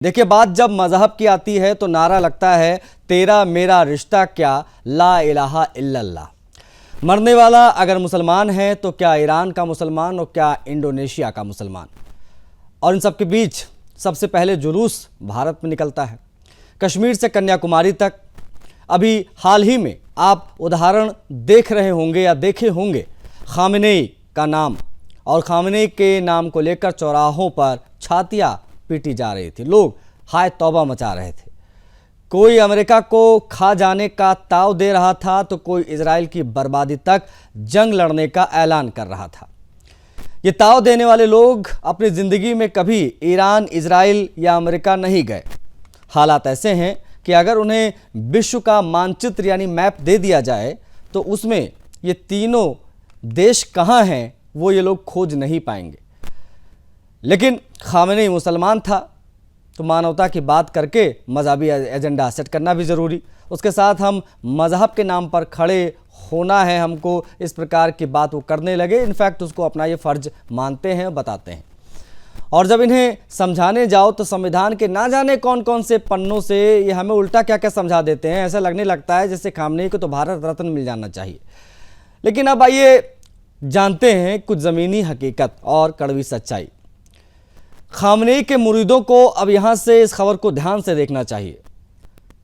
देखिए, बात जब मजहब की आती है तो नारा लगता है तेरा मेरा रिश्ता क्या, ला इलाहा इल्लल्लाह। मरने वाला अगर मुसलमान है तो क्या ईरान का मुसलमान और क्या इंडोनेशिया का मुसलमान। और इन सब के बीच सबसे पहले जुलूस भारत में निकलता है, कश्मीर से कन्याकुमारी तक। अभी हाल ही में आप उदाहरण देख रहे होंगे या देखे होंगे, खामेनेई का नाम, और खामेनेई के नाम को लेकर चौराहों पर छातियां पीटी जा रही थी, लोग हाय तौबा मचा रहे थे। कोई अमेरिका को खा जाने का ताव दे रहा था तो कोई इजराइल की बर्बादी तक जंग लड़ने का ऐलान कर रहा था। ये ताव देने वाले लोग अपनी जिंदगी में कभी ईरान, इजराइल या अमेरिका नहीं गए। हालात ऐसे हैं कि अगर उन्हें विश्व का मानचित्र यानी मैप दे दिया जाए तो उसमें ये तीनों देश कहाँ हैं वो ये लोग खोज नहीं पाएंगे। लेकिन खामेनेई मुसलमान था तो मानवता की बात करके मजहबी एजेंडा सेट करना भी ज़रूरी। उसके साथ हम मजहब के नाम पर खड़े होना है, हमको इस प्रकार की बात वो करने लगे। इनफैक्ट उसको अपना ये फ़र्ज मानते हैं, बताते हैं। और जब इन्हें समझाने जाओ तो संविधान के ना जाने कौन कौन से पन्नों से ये हमें उल्टा क्या क्या समझा देते हैं। ऐसा लगने लगता है जैसे खामेनेई को तो भारत रत्न मिल जाना चाहिए। लेकिन अब आइए जानते हैं कुछ ज़मीनी हकीकत और कड़वी सच्चाई। खामेनेई के मुरीदों को अब यहाँ से इस खबर को ध्यान से देखना चाहिए।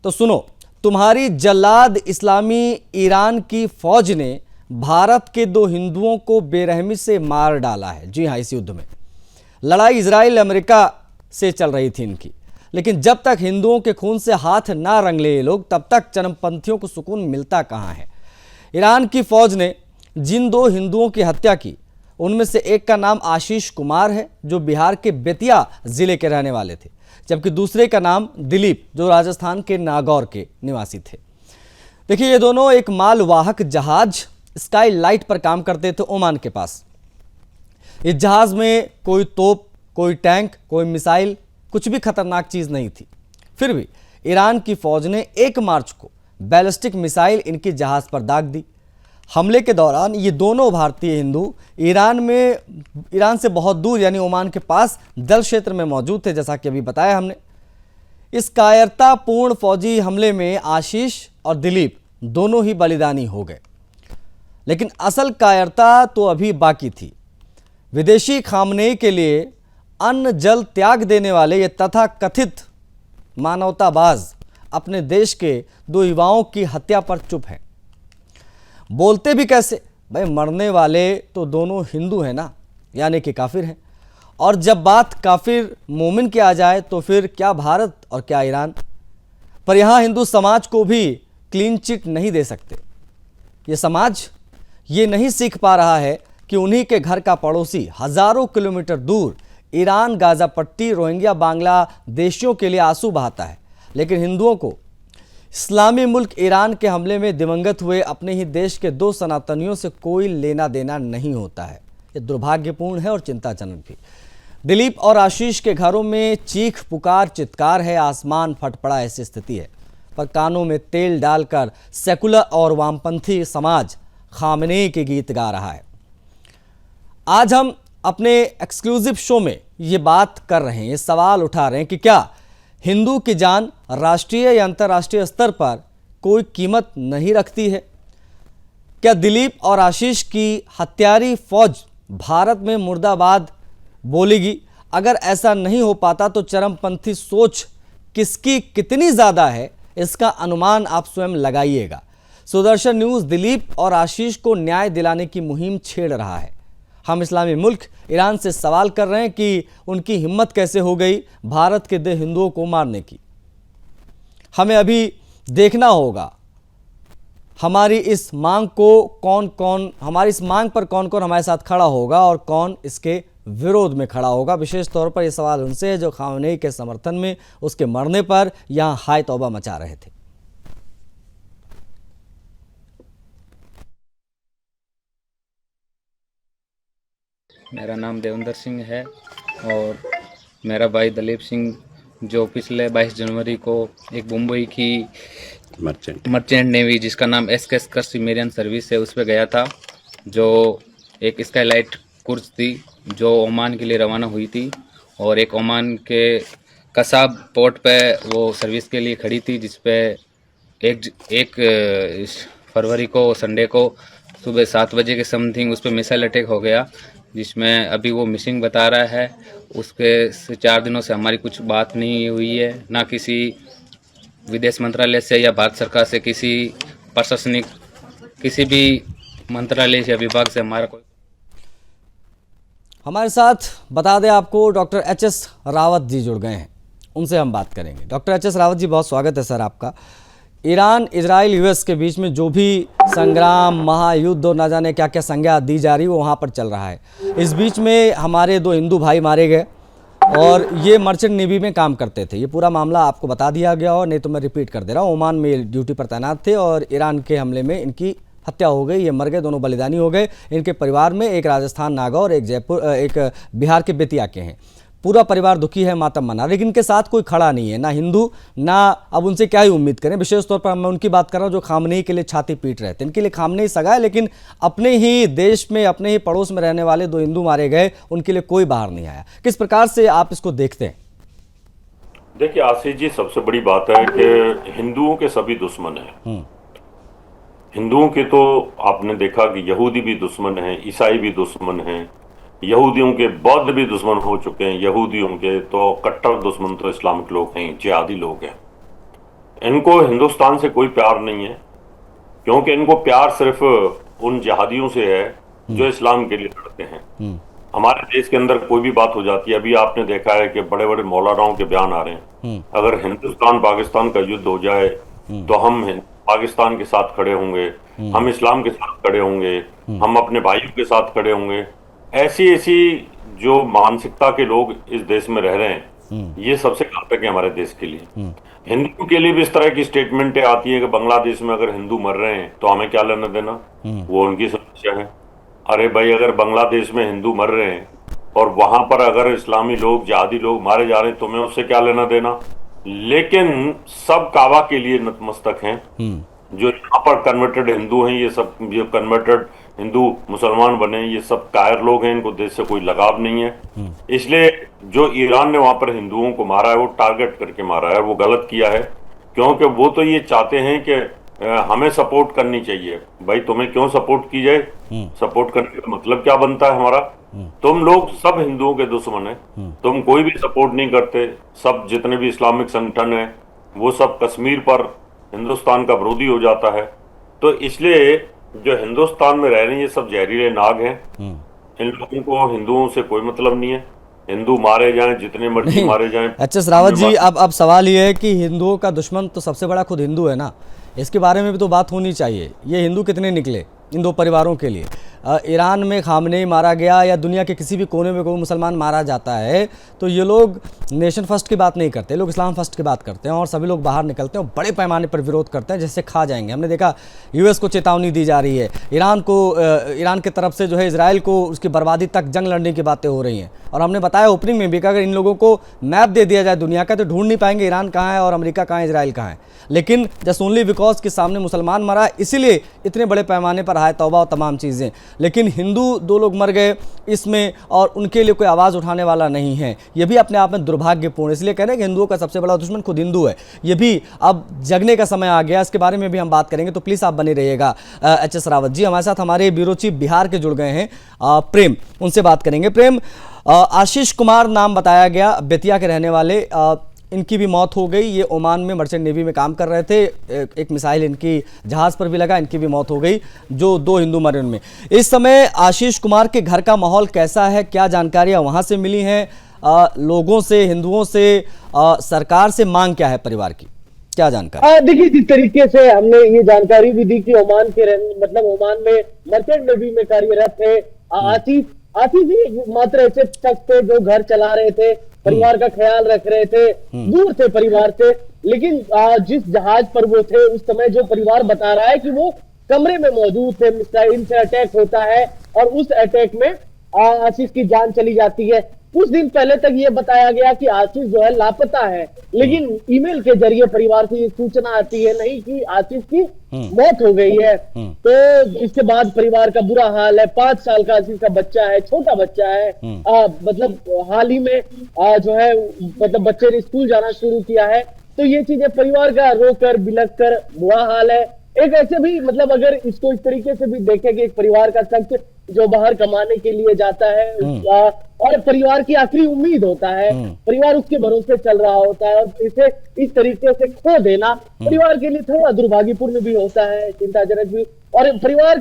तो सुनो, तुम्हारी जल्लाद इस्लामी ईरान की फौज ने भारत के 2 हिंदुओं को बेरहमी से मार डाला है। जी हाँ, इस युद्ध में लड़ाई इजराइल अमेरिका से चल रही थी इनकी, लेकिन जब तक हिंदुओं के खून से हाथ ना रंगले ये लोग, तब तक चरमपंथियों को सुकून मिलता कहाँ है। ईरान की फौज ने जिन 2 हिंदुओं की हत्या की उनमें से एक का नाम आशीष कुमार है जो बिहार के बेतिया जिले के रहने वाले थे, जबकि दूसरे का नाम दिलीप जो राजस्थान के नागौर के निवासी थे। देखिए, ये दोनों एक मालवाहक जहाज स्काई लाइट पर काम करते थे ओमान के पास। इस जहाज में कोई तोप, कोई टैंक, कोई मिसाइल, कुछ भी खतरनाक चीज नहीं थी। फिर भी ईरान की फौज ने 1 मार्च को बैलिस्टिक मिसाइल इनकी जहाज पर दाग दी। हमले के दौरान ये दोनों भारतीय हिंदू ईरान से बहुत दूर यानी ओमान के पास जल क्षेत्र में मौजूद थे, जैसा कि अभी बताया हमने। इस कायरतापूर्ण फौजी हमले में आशीष और दिलीप दोनों ही बलिदानी हो गए। लेकिन असल कायरता तो अभी बाकी थी। विदेशी खामेनेई के लिए अन्न जल त्याग देने वाले ये तथाकथित मानवताबाज अपने देश के 2 युवाओं की हत्या पर चुप हैं। बोलते भी कैसे? भाई, मरने वाले तो दोनों हिंदू हैं ना, यानी कि काफिर हैं। और जब बात काफिर मोमिन की आ जाए तो फिर क्या भारत और क्या ईरान। पर यहाँ हिंदू समाज को भी क्लीन चिट नहीं दे सकते। ये समाज ये नहीं सीख पा रहा है कि उन्हीं के घर का पड़ोसी हजारों किलोमीटर दूर ईरान, गाजा पट्टी, रोहिंग्या, बांग्लादेशियों के लिए आंसू बहाता है, लेकिन हिंदुओं को इस्लामी मुल्क ईरान के हमले में दिवंगत हुए अपने ही देश के 2 सनातनियों से कोई लेना देना नहीं होता है। ये दुर्भाग्यपूर्ण है और चिंताजनक भी। दिलीप और आशीष के घरों में चीख पुकार चित्कार है, आसमान फट पड़ा ऐसी स्थिति है। पर कानों में तेल डालकर सेकुलर और वामपंथी समाज खामेनेई के गीत गा रहा है। आज हम अपने एक्सक्लूसिव शो में ये बात कर रहे हैं, ये सवाल उठा रहे हैं कि क्या हिंदू की जान राष्ट्रीय या अंतर्राष्ट्रीय स्तर पर कोई कीमत नहीं रखती है? क्या दिलीप और आशीष की हत्यारी फौज भारत में मुर्दाबाद बोलेगी? अगर ऐसा नहीं हो पाता तो चरमपंथी सोच किसकी कितनी ज़्यादा है इसका अनुमान आप स्वयं लगाइएगा। सुदर्शन न्यूज़ दिलीप और आशीष को न्याय दिलाने की मुहिम छेड़ रहा है। हम इस्लामी मुल्क ईरान से सवाल कर रहे हैं कि उनकी हिम्मत कैसे हो गई भारत के 2 हिंदुओं को मारने की। हमें अभी देखना होगा हमारी इस मांग पर कौन कौन हमारे साथ खड़ा होगा और कौन इसके विरोध में खड़ा होगा। विशेष तौर पर यह सवाल उनसे है जो खामेनेई के समर्थन में उसके मरने पर यहां हाय तौबा मचा रहे थे। मेरा नाम देवेंद्र सिंह है और मेरा भाई दलीप सिंह जो पिछले 22 जनवरी को एक मुंबई की मर्चेंट नेवी जिसका नाम एसकेएस कस्टमरियन सर्विस है उस पर गया था, जो एक स्काईलाइट कोर्स थी जो ओमान के लिए रवाना हुई थी। और एक ओमान के कसाब पोर्ट पे वो सर्विस के लिए खड़ी थी, जिस पे एक फरवरी को संडे को सुबह 7 बजे के समथिंग उस पर मिसाइल अटैक हो गया, जिसमें अभी वो मिसिंग बता रहा है। उसके से 4 दिनों से हमारी कुछ बात नहीं हुई है, ना किसी विदेश मंत्रालय से या भारत सरकार से, किसी प्रशासनिक किसी भी मंत्रालय या विभाग से हमारा कोई। हमारे साथ बता दें आपको डॉक्टर एच.एस. रावत जी जुड़ गए हैं, उनसे हम बात करेंगे। Doctor HS. रावत जी, बहुत स्वागत है सर आपका। ईरान, इजराइल, यूएस के बीच में जो भी संग्राम, महायुद्ध और ना जाने क्या क्या संज्ञा दी जा रही है वो वहाँ पर चल रहा है। इस बीच में हमारे 2 हिंदू भाई मारे गए और ये मर्चेंट नेवी में काम करते थे। ये पूरा मामला आपको बता दिया गया, और नहीं तो मैं रिपीट कर दे रहा हूँ। ओमान में ड्यूटी पर तैनात थे और ईरान के हमले में इनकी हत्या हो गई। ये मर गए, दोनों बलिदानी हो गए। इनके परिवार में एक राजस्थान नागौर, एक जयपुर, एक बिहार के बेतिया के हैं। पूरा परिवार दुखी है, मातम मना, लेकिन इनके साथ कोई खड़ा नहीं है, ना हिंदू ना। अब उनसे क्या ही उम्मीद करें। विशेष तौर पर मैं उनकी बात कर रहा हूँ जो खामनेई के लिए छाती पीट रहे थे। इनके लिए खामनेई सगा है, लेकिन अपने ही देश में, अपने ही पड़ोस में रहने वाले 2 हिंदू मारे गए, उनके लिए कोई बाहर नहीं आया। किस प्रकार से आप इसको देखते हैं? देखिए आशीष जी, सबसे बड़ी बात है कि हिंदुओं के सभी दुश्मन हैं। हिंदुओं के तो आपने देखा कि यहूदी भी दुश्मन हैं, ईसाई भी दुश्मन हैं, यहूदियों के बौद्ध भी दुश्मन हो चुके हैं। यहूदियों के तो कट्टर दुश्मन तो इस्लामिक लोग हैं, जिहादी लोग हैं। इनको हिंदुस्तान से कोई प्यार नहीं है, क्योंकि इनको प्यार सिर्फ उन जिहादियों से है जो इस्लाम के लिए लड़ते हैं। हमारे देश के अंदर कोई भी बात हो जाती है, अभी आपने देखा है कि बड़े बड़े मौलानाओं के बयान आ रहे हैं, अगर हिंदुस्तान पाकिस्तान का युद्ध हो जाए तो हम पाकिस्तान के साथ खड़े होंगे, हम इस्लाम के साथ खड़े होंगे, हम अपने भाइयों के साथ खड़े होंगे। ऐसी ऐसी जो मानसिकता के लोग इस देश में रह रहे हैं, ये सबसे घातक है हमारे देश के लिए। हिंदू के लिए भी इस तरह की स्टेटमेंटें आती है कि बांग्लादेश में अगर हिंदू मर रहे हैं तो हमें क्या लेना देना, वो उनकी समस्या है। अरे भाई, अगर बांग्लादेश में हिंदू मर रहे हैं और वहां पर अगर इस्लामी लोग, जिहादी लोग मारे जा रहे हैं, तुम्हें उससे क्या लेना देना। लेकिन सब काबा के लिए नतमस्तक हैं। जो यहाँ पर कन्वर्टेड हिंदू हैं, ये सब जो कन्वर्टेड हिंदू मुसलमान बने, ये सब कायर लोग हैं, इनको देश से कोई लगाव नहीं है। इसलिए जो ईरान ने वहां पर हिंदुओं को मारा है, वो टारगेट करके मारा है, वो गलत किया है। क्योंकि वो तो ये चाहते हैं कि हमें सपोर्ट करनी चाहिए। भाई, तुम्हें क्यों सपोर्ट की जाए? सपोर्ट करने का मतलब क्या बनता है हमारा? तुम लोग सब हिंदुओं के दुश्मन है, तुम कोई भी सपोर्ट नहीं करते। सब जितने भी इस्लामिक संगठन है वो सब कश्मीर पर हिंदुस्तान का विरोधी हो जाता है। तो इसलिए जो हिंदुस्तान में रह रहे हैं ये सब जहरीले नाग हैं। इन लोगों को हिंदुओं से कोई मतलब नहीं है। हिंदू मारे जाएं, जितने मर्जी मारे जाएं। एच.एस. रावत जी, अब सवाल ये है कि हिंदुओं का दुश्मन तो सबसे बड़ा खुद हिंदू है ना, इसके बारे में भी तो बात होनी चाहिए। ये हिंदू कितने निकले इन 2 परिवारों के लिए? ईरान में खामनेई मारा गया या दुनिया के किसी भी कोने में कोई मुसलमान मारा जाता है तो ये लोग नेशन फर्स्ट की बात नहीं करते, लोग इस्लाम फर्स्ट की बात करते हैं। और सभी लोग बाहर निकलते हैं और बड़े पैमाने पर विरोध करते हैं, जैसे खा जाएंगे। हमने देखा यूएस को चेतावनी दी जा रही है, ईरान की तरफ से जो है इजराइल को उसकी बर्बादी तक जंग लड़ने की बातें हो रही हैं। और हमने बताया ओपनिंग में भी कि अगर इन लोगों को मैप दे दिया जाए दुनिया का तो ढूंढ नहीं पाएंगे ईरान कहाँ है और अमेरिका कहाँ है, इजराइल कहाँ है। लेकिन जस्ट ओनली बिकॉज के सामने मुसलमान मरा, इसीलिए इतने बड़े पैमाने पर हाय तौबा और तमाम चीज़ें। लेकिन हिंदू 2 लोग मर गए इसमें और उनके लिए कोई आवाज़ उठाने वाला नहीं है। ये भी अपने आप में दुर्भाग्यपूर्ण। इसलिए कह रहे हैं कि हिंदुओं का सबसे बड़ा दुश्मन खुद हिंदू है। ये भी अब जगने का समय आ गया, इसके बारे में भी हम बात करेंगे, तो प्लीज़ आप बने रहिएगा। एच.एस. रावत जी हमारे साथ हमारे ब्यूरो चीफ बिहार के जुड़ गए हैं, प्रेम, उनसे बात करेंगे। प्रेम, आशीष कुमार नाम बताया गया, बेतिया के रहने वाले, इनकी भी मौत हो गई। ये ओमान में मर्चेंट नेवी में काम कर रहे थे, एक मिसाइल इनकी जहाज़ पर भी लगा, इनकी भी मौत हो गई। जो 2 हिंदू मरे उनमें। इस समय आशीष कुमार के घर का माहौल कैसा है, क्या जानकारियां वहां से मिली हैं? लोगों से, हिंदुओं से, सरकार से मांग क्या है परिवार की, क्या जानकारी? देखिए, जिस तरीके से हमने ये जानकारी भी दी कि ओमान में मर्चेंट नेवी में कार्यरत है आशीष जी, मात्र ऐसे शख्स थे जो घर चला रहे थे, परिवार का ख्याल रख रहे थे, दूर थे परिवार से। लेकिन जिस जहाज पर वो थे उस समय जो परिवार बता रहा है कि वो कमरे में मौजूद थे, मिसाइल से अटैक होता है और उस अटैक में आशीष की जान चली जाती है। कुछ दिन पहले तक ये बताया गया कि आशीष जो है लापता है, लेकिन ईमेल के जरिए परिवार से ये सूचना आती है नहीं कि आशीष की मौत हो गई है। तो इसके बाद परिवार का बुरा हाल है। 5 साल का आशीष का बच्चा है, छोटा बच्चा है। मतलब हाल ही में जो है मतलब बच्चे ने स्कूल जाना शुरू किया है। तो ये चीजें परिवार का रोकर बिलक कर बुरा हाल है। एक ऐसे भी मतलब अगर इसको इस तरीके से भी देखें कि एक परिवार का शख्स जो बाहर कमाने के लिए जाता है और परिवार की आखिरी उम्मीद होता है, परिवार उसके भरोसे चल रहा होता है, और इसे इस तरीके से खो देना परिवार के लिए थोड़ा दुर्भाग्यपूर्ण भी होता है, चिंताजनक भी। और परिवार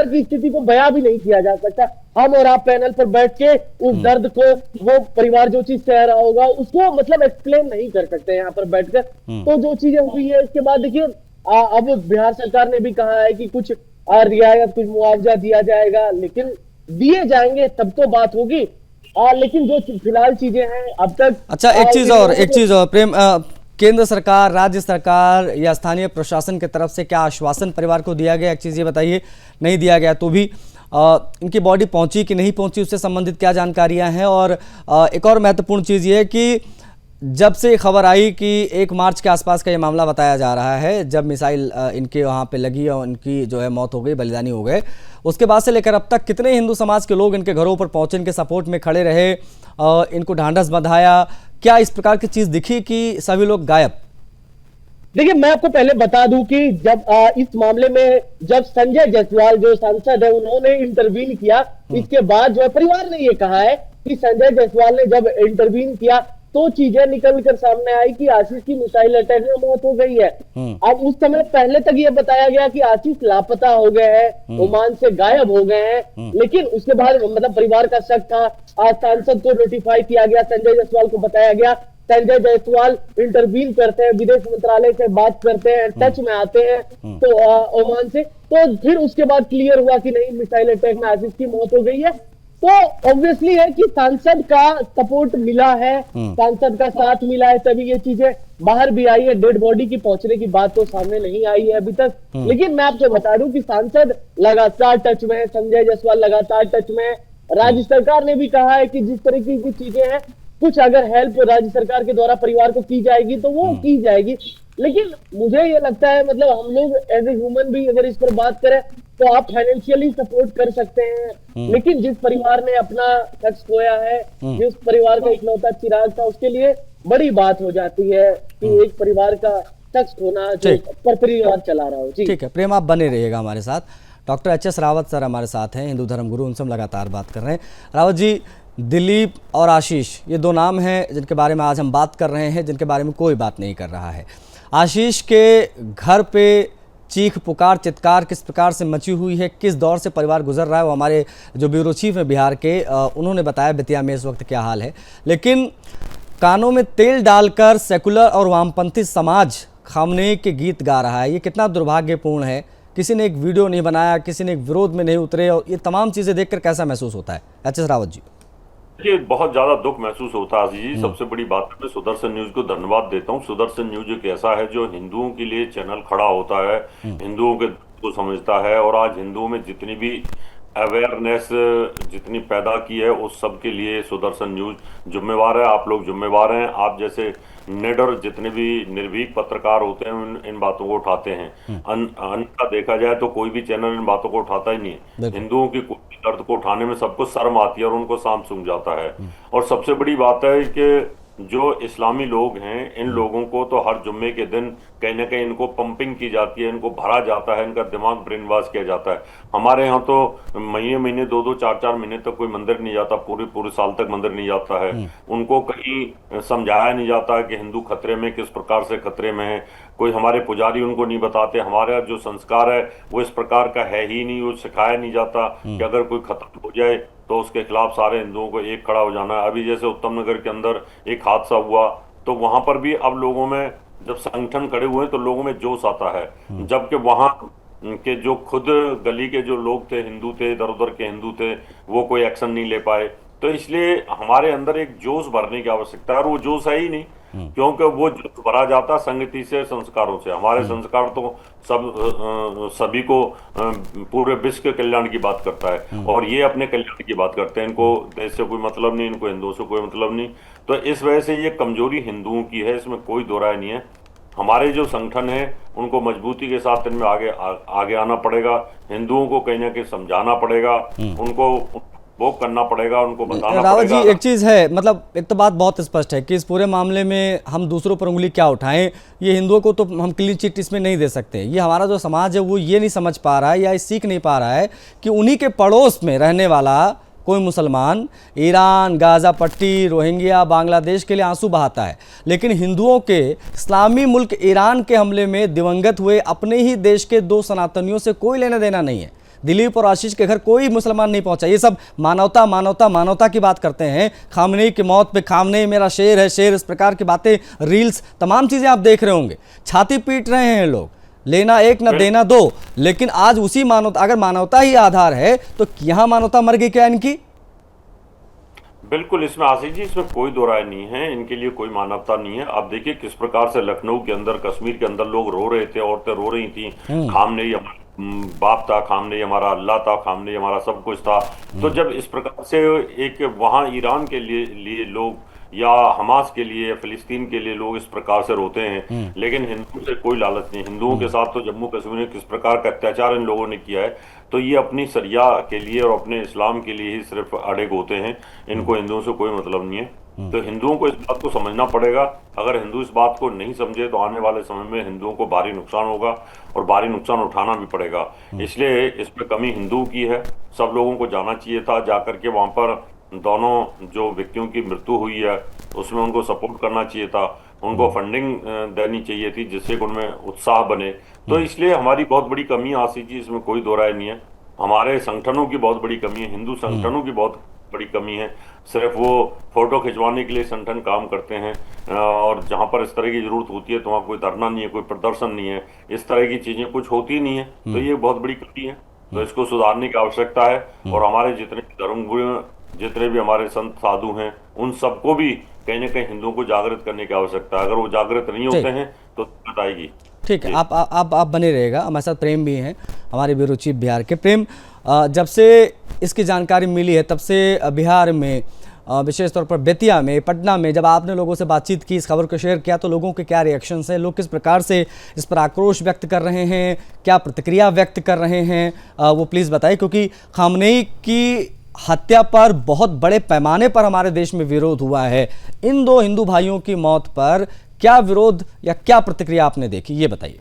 की स्थिति को बयां भी नहीं किया जा सकता। हम और आप पैनल पर बैठ के उस दर्द को, वो परिवार जो चीज सह रहा होगा उसको मतलब एक्सप्लेन नहीं कर सकते यहाँ पर बैठकर। तो जो चीजें हुई है उसके बाद देखिए अब बिहार सरकार ने भी कहा है कि कुछ रियायत, कुछ मुआवजा दिया जाएगा, लेकिन दिए जाएंगे तब तो बात होगी। लेकिन जो फिलहाल चीजें हैं अब तक। अच्छा, एक चीज और प्रेम, केंद्र सरकार, राज्य सरकार या स्थानीय प्रशासन की तरफ से क्या आश्वासन परिवार को दिया गया? एक चीज ये बताइए, नहीं दिया गया तो भी इनकी बॉडी पहुंची कि नहीं पहुंची, उससे संबंधित क्या जानकारियां हैं? और एक और महत्वपूर्ण चीज ये है कि जब से खबर आई कि 1 मार्च के आसपास का ये मामला बताया जा रहा है, जब मिसाइल इनके वहाँ पे लगी और इनकी जो है मौत हो गई, बलिदानी हो गए, उसके बाद से लेकर अब तक कितने हिंदू समाज के लोग इनके घरों पर पहुंचे, इनके सपोर्ट में खड़े रहे, इनको ढांढस बंधाया? क्या इस प्रकार की चीज दिखी कि सभी लोग गायब? देखिए, मैं आपको पहले बता दूं कि जब इस मामले में जब संजय जायसवाल जो सांसद है उन्होंने इंटरवीन किया, इसके बाद जो है परिवार ने ये कहा है कि संजय जायसवाल ने जब इंटरवीन किया तो चीजें निकल कर सामने आई कि आशीष की मिसाइल अटैक में मौत हो गई है। अब उस समय पहले तक ये बताया गया कि आशीष लापता हो गए हैं, ओमान से गायब हो गए हैं, लेकिन उसके बाद मतलब परिवार का शक था। आज सांसद को नोटिफाई किया गया, संजय जायसवाल को बताया गया। संजय जायसवाल इंटरवीन करते हैं, विदेश मंत्रालय से बात करते हैं, टच में आते हैं तो ओमान से, तो फिर उसके बाद क्लियर हुआ कि नहीं, मिसाइल अटैक में आशीष की मौत हो गई है। तो ऑब्वियसली है कि सांसद का सपोर्ट मिला है, सांसद का साथ मिला है, तभी ये चीजें बाहर भी आई है। डेड बॉडी की पहुंचने की बात तो सामने नहीं आई है अभी तक, लेकिन मैं आपको बता दूं कि सांसद लगातार टच में है, संजय जायसवाल लगातार टच में है। राज्य सरकार ने भी कहा है कि जिस तरीके की चीजें हैं, कुछ अगर हेल्प राज्य सरकार के द्वारा परिवार को की जाएगी तो वो की जाएगी। लेकिन मुझे ये लगता है मतलब हम लोग एज ए ह्यूमन भी अगर इस पर बात करें तो आप फाइनेंशियली सपोर्ट कर सकते हैं, लेकिन जिस परिवार ने अपना शख्स खोया है, जिस परिवार का इकलौता चिराग था, उसके लिए बड़ी बात हो जाती है कि एक परिवार का शख्स खोना जो पर परिवार चला रहा हो। ठीक है प्रेम, आप बने रहिएगा हमारे साथ। डॉक्टर HS रावत सर हमारे साथ हैं, हिंदू धर्म गुरु, उनसे हम लगातार बात कर रहे हैं। रावत जी, दिलीप और आशीष, ये 2 नाम हैं जिनके बारे में आज हम बात कर रहे हैं, जिनके बारे में कोई बात नहीं कर रहा है। आशीष के घर पे चीख पुकार चित्कार किस प्रकार से मची हुई है, किस दौर से परिवार गुजर रहा है, वो हमारे जो ब्यूरो चीफ हैं बिहार के, उन्होंने बताया बेतिया में इस वक्त क्या हाल है। लेकिन कानों में तेल डालकर सेकुलर और वामपंथी समाज खामने के गीत गा रहा है, ये कितना दुर्भाग्यपूर्ण है। किसी ने एक वीडियो नहीं बनाया, किसी ने एक विरोध में नहीं उतरे, और ये तमाम चीज़ें देखकर कैसा महसूस होता है? HS रावत जी। देखिए, बहुत ज्यादा दुख महसूस होता है आशीष जी। सबसे बड़ी बात मैं सुदर्शन न्यूज को धन्यवाद देता हूँ। सुदर्शन न्यूज एक ऐसा है जो हिंदुओं के लिए चैनल खड़ा होता है, हिंदुओं के को समझता है, और आज हिंदुओं में जितनी भी अवेयरनेस जितनी पैदा की है उस सब के लिए सुदर्शन न्यूज जिम्मेवार है। आप लोग जिम्मेवार हैं। आप जैसे निडर जितने भी निर्भीक पत्रकार होते हैं इन बातों को उठाते हैं। अन्यथा देखा जाए तो कोई भी चैनल इन बातों को उठाता ही नहीं है। हिंदुओं की दर्द को उठाने में सबको शर्म आती है और उनको सांप सूंघ जाता है। और सबसे बड़ी बात है कि जो इस्लामी लोग हैं, इन लोगों को तो हर जुम्मे के दिन कहीं ना कहीं इनको पंपिंग की जाती है, इनको भरा जाता है, इनका दिमाग ब्रेन वॉश किया जाता है। हमारे यहाँ तो महीने 2-2, 4-4 महीने तक कोई मंदिर नहीं जाता, पूरे साल तक मंदिर नहीं जाता है। उनको कहीं समझाया नहीं जाता कि हिंदू खतरे में, किस प्रकार से खतरे में है। कोई हमारे पुजारी उनको नहीं बताते। हमारा जो संस्कार है वो इस प्रकार का है ही नहीं, वो सिखाया नहीं जाता कि अगर कोई खत्म हो जाए तो उसके खिलाफ सारे हिंदुओं को एक खड़ा हो जाना है। अभी जैसे उत्तम नगर के अंदर एक हादसा हुआ तो वहां पर भी अब लोगों में जब संगठन खड़े हुए तो लोगों में जोश आता है, जबकि वहां के जो खुद गली के जो लोग थे, हिंदू थे, इधर उधर के हिंदू थे, वो कोई एक्शन नहीं ले पाए। तो इसलिए हमारे अंदर एक जोश भरने की आवश्यकता है, और वो जोश है ही नहीं। क्योंकि वो भरा जाता संगति से, संस्कारों से। हमारे संस्कार तो सभी को पूरे विश्व के कल्याण की बात करता है, और ये अपने कल्याण की बात करते हैं। इनको देश से कोई मतलब नहीं, इनको हिंदुओं से कोई मतलब नहीं। तो इस वजह से ये कमजोरी हिंदुओं की है, इसमें कोई दो राय नहीं है। हमारे जो संगठन है उनको मजबूती के साथ इनमें आगे आना पड़ेगा। हिंदुओं को कहीं ना कहीं समझाना पड़ेगा, उनको वो करना पड़ेगा, उनको बताना रावत पड़ेगा। जी, एक चीज़ है, मतलब एक तो बात बहुत स्पष्ट है कि इस पूरे मामले में हम दूसरों पर उंगली क्या उठाएं। ये हिंदुओं को तो हम क्लीन चिट इसमें नहीं दे सकते। ये हमारा जो समाज है वो ये नहीं समझ पा रहा है या सीख नहीं पा रहा है कि उन्हीं के पड़ोस में रहने वाला कोई मुसलमान ईरान, गाज़ा पट्टी, रोहिंग्या, बांग्लादेश के लिए आंसू बहाता है, लेकिन हिंदुओं के इस्लामी मुल्क ईरान के हमले में दिवंगत हुए अपने ही देश के 2 सनातनियों से कोई लेना देना नहीं है। दिलीप और आशीष के घर कोई मुसलमान नहीं पहुंचा। ये सब मानवता मानवता मानवता की बात करते हैं। खामनेई की मौत पे खामनेई मेरा शेर है, शेर, इस प्रकार की बातें, रील्स, तमाम चीज़ें आप देख रहे होंगे। छाती पीट रहे हैं लोग, लेना एक न देना दो। लेकिन आज उसी मानवता, अगर मानवता ही आधार है तो यहाँ मानवता मर गई क्या इनकी? बिल्कुल, इसमें आशीष जी, इसमें कोई दो राय नहीं है, इनके लिए कोई मानवता नहीं है। आप देखिए किस प्रकार से लखनऊ के अंदर, कश्मीर के अंदर लोग रो रहे थे, औरतें रो रही थी। खामनेई हमारा बाप था, खामनेई हमारा अल्लाह था, खामनेई हमारा सब कुछ था। तो जब इस प्रकार से एक वहां ईरान के लिए लोग, या हमास के लिए, फिलिस्तीन के लिए लोग इस प्रकार से रोते हैं, लेकिन हिंदुओं से कोई लालच नहीं। हिंदुओं के साथ तो जम्मू कश्मीर में किस प्रकार का अत्याचार इन लोगों ने किया है, तो ये अपनी शरिया के लिए और अपने इस्लाम के लिए ही सिर्फ अड़े होते हैं। इनको हिंदुओं से कोई मतलब नहीं है। तो हिंदुओं को इस बात को समझना पड़ेगा। अगर हिंदू इस बात को नहीं समझे तो आने वाले समय में हिंदुओं को भारी नुकसान होगा, और भारी नुकसान उठाना भी पड़ेगा। इसलिए इसमें कमी हिंदुओं की है। सब लोगों को जाना चाहिए था, जाकर के वहां पर दोनों जो व्यक्तियों की मृत्यु हुई है उसमें उनको सपोर्ट करना चाहिए था, उनको फंडिंग देनी चाहिए थी, जिससे उनमें उत्साह बने। तो इसलिए हमारी बहुत बड़ी कमी है आशीष जी, इसमें कोई दो राय नहीं है। हमारे संगठनों की बहुत बड़ी कमी है, हिंदू संगठनों की बहुत बड़ी कमी है। सिर्फ वो फोटो खिंचवाने के लिए संगठन काम करते हैं, और जहां पर इस तरह की जरूरत होती है तो वहां कोई धरना नहीं है, कोई प्रदर्शन नहीं है, इस तरह की चीजें कुछ होती नहीं है। तो ये बहुत बड़ी कमी है, तो इसको सुधारने की आवश्यकता है। और हमारे जितने धर्मगुरु, जितने भी हमारे संत साधु हैं, उन सबको भी कहीं ना कहीं हिंदुओं को जागृत करने की आवश्यकता है। अगर वो जागृत नहीं होते हैं तो दिक्कत आएगी। ठीक है, आप बने रहेगा। हमारे साथ प्रेम भी हैं, हमारे ब्यूरो चीफ बिहार के। प्रेम, जब से इसकी जानकारी मिली है तब से बिहार में, विशेष तौर पर बेतिया में, पटना में, जब आपने लोगों से बातचीत की, इस खबर को शेयर किया, तो लोगों के क्या रिएक्शंस हैं? लोग किस प्रकार से इस पर आक्रोश व्यक्त कर रहे हैं, क्या प्रतिक्रिया व्यक्त कर रहे हैं, वो प्लीज़ बताइए। क्योंकि खामनेई की हत्या पर बहुत बड़े पैमाने पर हमारे देश में विरोध हुआ है। इन 2 हिंदू भाइयों की मौत पर क्या विरोध या क्या प्रतिक्रिया आपने देखी, ये बताइए।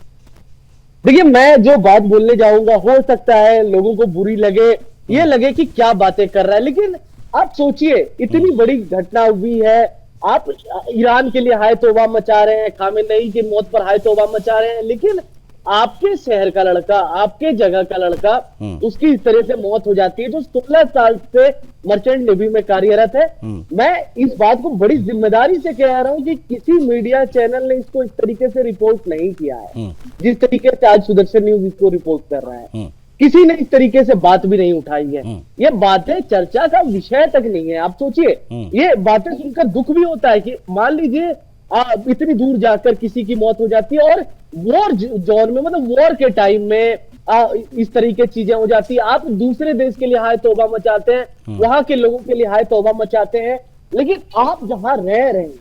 देखिए, मैं जो बात बोलने जाऊंगा हो सकता है लोगों को बुरी लगे, ये लगे कि क्या बातें कर रहा है, लेकिन आप सोचिए, इतनी बड़ी घटना हुई है, आप ईरान के लिए हाय तौबा मचा रहे हैं, खामेनेई की मौत पर हाय तौबा मचा रहे हैं, लेकिन आपके शहर का लड़का, आपके जगह का लड़का, उसकी इस तरह से मौत हो जाती है, जो 16 साल से मर्चेंट नेवी में कार्यरत है। मैं इस बात को बड़ी जिम्मेदारी से कह रहा हूं कि किसी मीडिया चैनल ने इसको इस तरीके से रिपोर्ट नहीं किया है, जिस तरीके से आज सुदर्शन न्यूज इसको रिपोर्ट कर रहा है। किसी ने इस तरीके से बात भी नहीं उठाई है। ये बातें चर्चा का विषय तक नहीं है। आप सोचिए, ये बातें सुनकर दुख भी होता है कि मान लीजिए इतनी दूर जाकर किसी की मौत हो जाती है, और वॉर जोन में, मतलब वॉर के टाइम में इस तरीके चीजें हो जाती है। आप दूसरे देश के लिए हाय तौबा मचाते हैं, वहां के लोगों के लिए हाय तौबा मचाते हैं, लेकिन आप जहां रह रहे हैं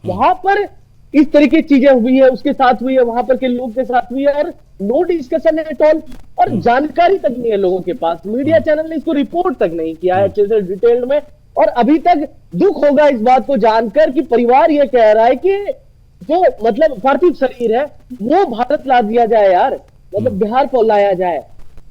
वहां पर इस तरीके की चीजें हुई है, उसके साथ हुई है, वहां पर के लोग के साथ हुई है, और नो डिस्कशन एट ऑल, और जानकारी तक नहीं है लोगों के पास। मीडिया चैनल ने इसको रिपोर्ट तक नहीं किया है अच्छे से डिटेल में, और अभी तक दुख होगा इस बात को जानकर कि परिवार ये कह रहा है कि जो मतलब पार्थिव शरीर है वो भारत ला दिया जाए यार, मतलब बिहार को लाया जाए।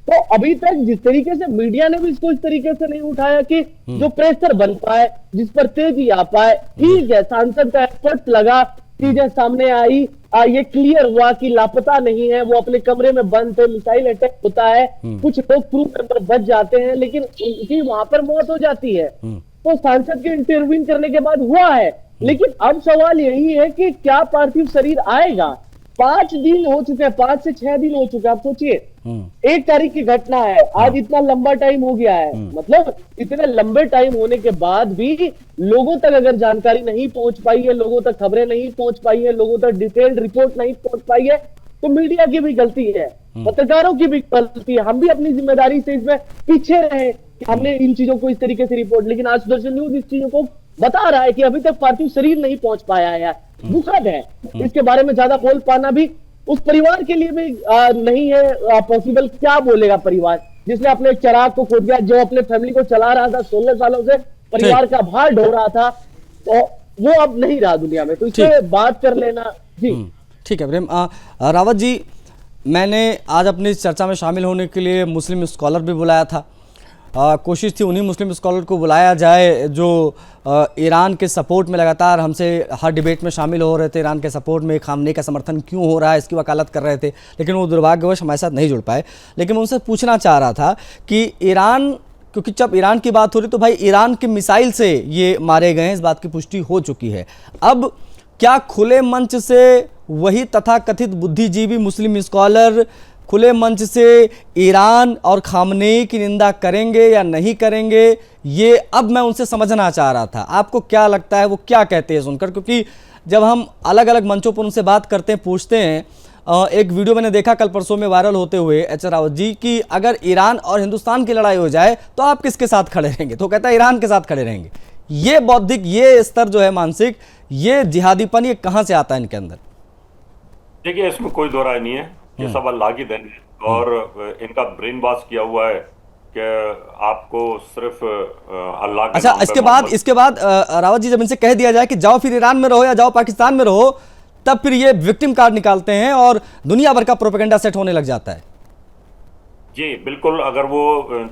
तो अभी तक जिस तरीके से मीडिया ने भी इसको इस तरीके से नहीं उठाया कि जो प्रेशर बन पाए, जिस पर तेजी आ पाए। ठीक है, सांसद का एफर्ट लगा, चीजें सामने आई, ये क्लियर हुआ कि लापता नहीं है, वो अपने कमरे में बंद थे, मिसाइल अटैक होता है, कुछ लोग क्रू मेंबर बच जाते हैं, लेकिन उनकी वहां पर मौत हो जाती है। तो सांसद के इंटरव्यू करने के बाद हुआ है, लेकिन अब सवाल यही है कि क्या पार्थिव शरीर आएगा? 5 दिन हो चुके हैं, 5 से 6 दिन हो चुके हैं। आप सोचिए 1 तारीख की घटना है, आज इतना लंबा टाइम हो गया है। मतलब इतने लंबे टाइम होने के बाद भी लोगों तक अगर जानकारी नहीं पहुंच पाई है, लोगों तक खबरें नहीं पहुंच पाई है, लोगों तक डिटेल्ड रिपोर्ट नहीं पहुंच पाई है, तो मीडिया की भी गलती है, पत्रकारों की भी गलती है। हम भी अपनी जिम्मेदारी से इसमें पीछे रहे कि हमने इन चीजों को इस तरीके से रिपोर्ट, लेकिन आज सुदर्शन न्यूज इस चीजों को बता रहा है कि अभी तक पार्थिव शरीर नहीं पहुंच पाया है। दुखद है, इसके बारे में ज्यादा बोल पाना भी उस परिवार के लिए भी नहीं है पॉसिबल। क्या बोलेगा परिवार जिसने अपने चिराग को खो दिया, जो अपने फैमिली को चला रहा था 16 सालों से, परिवार का भार ढो रहा था, तो वो अब नहीं रहा दुनिया में। तो इससे बात कर लेना जी। ठीक है प्रेम। रावत जी, मैंने आज अपनी इस चर्चा में शामिल होने के लिए मुस्लिम स्कॉलर भी बुलाया था। कोशिश थी उन्हीं मुस्लिम स्कॉलर को बुलाया जाए जो ईरान के सपोर्ट में लगातार हमसे हर डिबेट में शामिल हो रहे थे, ईरान के सपोर्ट में खामनेई का समर्थन क्यों हो रहा है इसकी वकालत कर रहे थे, लेकिन वो दुर्भाग्यवश हमारे साथ नहीं जुड़ पाए। लेकिन मैं उनसे पूछना चाह रहा था कि ईरान, क्योंकि जब ईरान की बात हो रही तो भाई ईरान की मिसाइल से ये मारे गए हैं, इस बात की पुष्टि हो चुकी है। अब क्या खुले मंच से वही तथाकथित बुद्धिजीवी मुस्लिम स्कॉलर खुले मंच से ईरान और खामनेई की निंदा करेंगे या नहीं करेंगे, ये अब मैं उनसे समझना चाह रहा था। आपको क्या लगता है वो क्या कहते हैं सुनकर? क्योंकि जब हम अलग अलग मंचों पर उनसे बात करते हैं, पूछते हैं, एक वीडियो मैंने देखा कल परसों में वायरल होते हुए एच रावत जी की, अगर ईरान और हिंदुस्तान की लड़ाई हो जाए तो आप किसके साथ खड़े रहेंगे? तो कहता है ईरान के साथ खड़े रहेंगे। ये बौद्धिक, ये स्तर जो है मानसिक, ये जिहादीपन, ये कहाँ से आता है इनके अंदर? देखिए, इसमें कोई दो राय नहीं है, ये सब अल्लाह की देन है और इनका ब्रेन वॉश किया हुआ है कि आपको सिर्फ अल्लाह के अच्छा, नाम पे इसके बाद रावत जी, जब इनसे कह दिया जाए कि जाओ फिर ईरान में रहो या जाओ पाकिस्तान में रहो, तब फिर ये विक्टिम कार्ड निकालते हैं और दुनिया भर का प्रोपेगेंडा सेट होने लग जाता है। जी बिल्कुल, अगर वो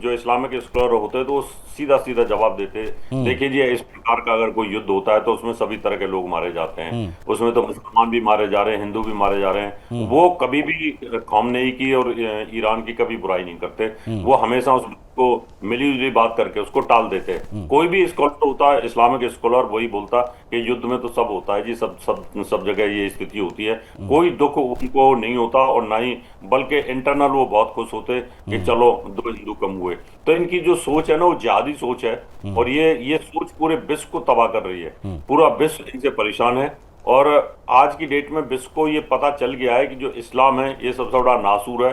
जो इस्लामिक स्कॉलर होते हैं तो वो सीधा सीधा जवाब देते। देखिए जी, इस प्रकार का अगर कोई युद्ध होता है तो उसमें सभी तरह के लोग मारे जाते हैं, उसमें तो मुसलमान भी मारे जा रहे हैं, हिंदू भी मारे जा रहे हैं। वो कभी भी खामनेई की और ईरान की कभी बुराई नहीं करते, वो हमेशा उसको मिली जुली बात करके उसको टाल देते हैं। कोई भी स्कॉलर होता है, इस्लामिक स्कॉलर, वही बोलता कि युद्ध में तो सब होता है जी, सब जगह ये स्थिति होती है, कोई दुख उनको नहीं होता और ना ही, बल्कि इंटरनल वो बहुत खुश होते कि चलो 2 हिंदू कम हुए। तो इनकी जो सोच है ना, वो जिहादी सोच है और ये सोच पूरे विश्व को तबाह कर रही है। पूरा विश्व इनसे परेशान है और आज की डेट में विश्व को ये पता चल गया है कि जो इस्लाम है ये सबसे बड़ा नासूर है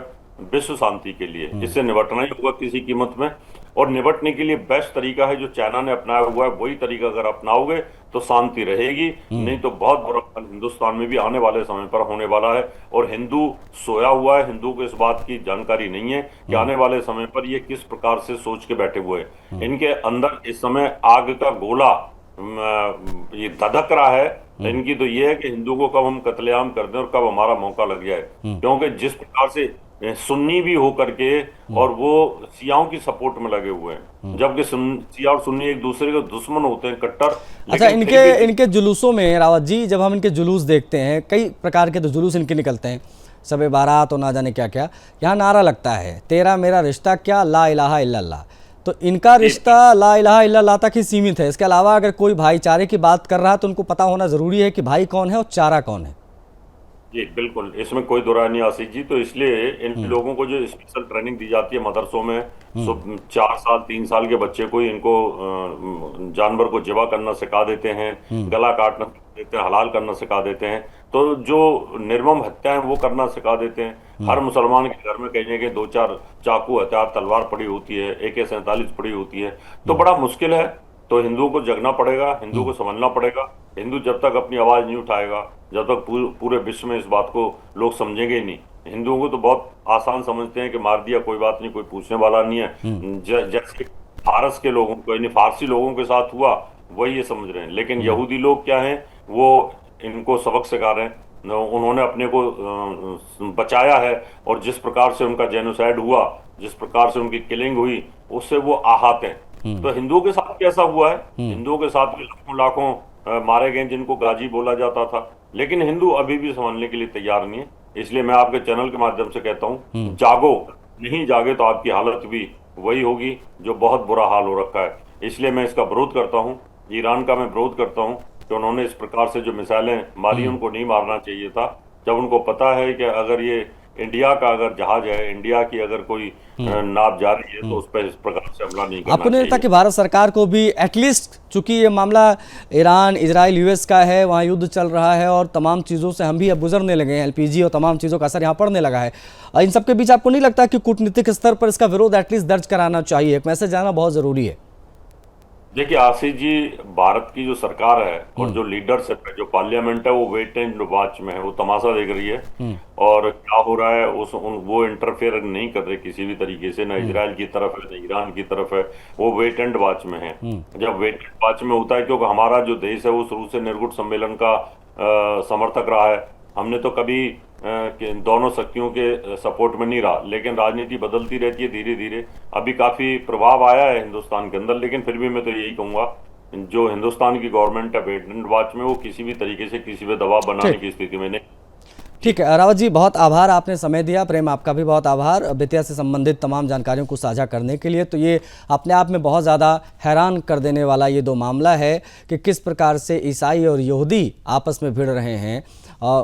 विश्व शांति के लिए। इससे निपटना ही होगा किसी कीमत में, और निपटने के लिए बेस्ट तरीका है जो चाइना ने अपनाया हुआ है, वही तरीका अगर अपनाओगे तो शांति रहेगी, नहीं तो बहुत बुरा हाल हिंदुस्तान में भी आने वाले समय पर होने वाला है। और हिंदू सोया हुआ है, हिंदू को इस बात की जानकारी नहीं है कि आने वाले समय पर ये किस प्रकार से सोच के बैठे हुए हैं। इनके अंदर इस समय आग का गोला ये धधक रहा है। इनकी तो ये है कि हिंदू को कब हम कत्लेआम कर दें और कब हमारा मौका लग जाए, क्योंकि जिस प्रकार से सुन्नी भी होकर के और वो शियाओं की सपोर्ट में लगे हुए हैं, जबकि शिया और सुन्नी एक दूसरे के दुश्मन होते हैं, कट्टर। अच्छा, इनके जुलूसों में रावत जी, जब हम इनके जुलूस देखते हैं, कई प्रकार के तो जुलूस इनके निकलते हैं, शब बारात और ना जाने क्या क्या, यहाँ नारा लगता है तेरा मेरा रिश्ता क्या, ला इलाहा इल्लल्लाह। तो इनका रिश्ता ला इलाहा इल्लल्लाह तक ही सीमित है। इसके अलावा अगर कोई भाईचारे की बात कर रहा है तो उनको पता होना जरूरी है कि भाई कौन है और चारा कौन है। जी बिल्कुल, इसमें कोई दो राय नहीं आसिफ जी। तो इसलिए इन लोगों को जो स्पेशल ट्रेनिंग दी जाती है मदरसों में, 4 साल 3 साल के बच्चे को इनको जानवर को ज़िबा करना सिखा देते हैं, गला काटना देते हैं, हलाल करना सिखा देते हैं, तो जो निर्मम हत्याएं वो करना सिखा देते हैं। हर मुसलमान के घर में कहीं के 2-4 चाकू, हथियार, तलवार पड़ी होती है, AK-47 पड़ी होती है। तो बड़ा मुश्किल है। तो हिंदुओं को जगना पड़ेगा, हिंदुओं को समझना पड़ेगा। हिंदू जब तक अपनी आवाज नहीं उठाएगा, जब तक पूरे विश्व में इस बात को लोग समझेंगे ही नहीं। हिंदुओं को तो बहुत आसान समझते हैं कि मार दिया कोई बात नहीं, कोई पूछने वाला नहीं है। जैसे फारस के लोगों को, यानी फारसी लोगों के साथ हुआ, वही ये समझ रहे हैं। लेकिन यहूदी लोग क्या हैं, वो इनको सबक सिखा रहे हैं। उन्होंने अपने को बचाया है और जिस प्रकार से उनका जेनोसाइड हुआ, जिस प्रकार से उनकी किलिंग हुई, उससे वो आहत हैं। तो हिंदुओं के साथ कैसा हुआ है? हिंदुओं के साथ भी लाखों लाखों मारे गए जिनको गाजी बोला जाता था, लेकिन हिंदू अभी भी समझने के लिए तैयार नहीं है। इसलिए मैं आपके चैनल के माध्यम से कहता हूँ, जागो, नहीं जागे तो आपकी हालत भी वही होगी जो बहुत बुरा हाल हो रखा है। इसलिए मैं इसका विरोध करता हूँ, ईरान का मैं विरोध करता हूँ कि उन्होंने इस प्रकार से जो मिसाइलें मारी, उनको नहीं मारना चाहिए था। जब उनको पता है कि अगर ये इंडिया का अगर जहाज है, इंडिया की अगर कोई नाव जा रही है, तो उस पर इस प्रकार से हमला नहीं करना आपको नहीं लगता चाहिए। कि भारत सरकार को भी एटलीस्ट, चूंकि ये मामला ईरान, इजराइल, यूएस का है, वहाँ युद्ध चल रहा है और तमाम चीज़ों से हम भी अब गुजरने लगे हैं, एलपीजी और तमाम चीज़ों का असर यहाँ पड़ने लगा है, इन सब के बीच आपको नहीं लगता कि कूटनीतिक स्तर पर इसका विरोध एटलीस्ट दर्ज कराना चाहिए, एक मैसेज जाना बहुत ज़रूरी है? देखिए आशीष जी, भारत की जो सरकार है और जो लीडरशिप है, जो पार्लियामेंट है, वो वेट एंड वॉच में है, वो तमाशा देख रही है और क्या हो रहा है वो इंटरफेयर नहीं कर रहे किसी भी तरीके से, ना इजराइल की तरफ है ना ईरान की तरफ है, वो वेट एंड वॉच में है। जब वेट एंड वॉच में होता है, क्योंकि हमारा जो देश है वो शुरू से निर्गुट सम्मेलन का समर्थक रहा है, हमने तो कभी दोनों शक्तियों के सपोर्ट में नहीं रहा, लेकिन राजनीति बदलती रहती है धीरे धीरे। अभी काफी प्रभाव आया है हिंदुस्तान के अंदर, लेकिन फिर भी मैं तो यही कहूंगा, जो हिंदुस्तान की गवर्नमेंट है वेट एंड वॉच में, वो किसी भी तरीके से किसी पे दबाव बनाने की स्थिति में नहीं। ठीक है रावत जी, बहुत आभार, आपने समय दिया। प्रेम, आपका भी बहुत आभार बेतिया से संबंधित तमाम जानकारियों को साझा करने के लिए। तो ये अपने आप में बहुत ज़्यादा हैरान कर देने वाला ये दो मामला है कि किस प्रकार से ईसाई और यहूदी आपस में भिड़ रहे हैं,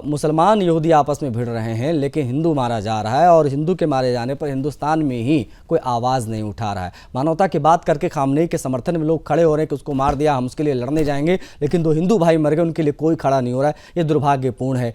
मुसलमान यहूदी आपस में भिड़ रहे हैं, लेकिन हिंदू मारा जा रहा है और हिंदू के मारे जाने पर हिंदुस्तान में ही कोई आवाज़ नहीं उठा रहा है। मानवता की बात करके खामनेई के समर्थन में लोग खड़े हो रहे हैं कि उसको मार दिया, हम उसके लिए लड़ने जाएंगे, लेकिन दो हिंदू भाई मर गए, उनके लिए कोई खड़ा नहीं हो रहा है। ये दुर्भाग्यपूर्ण है।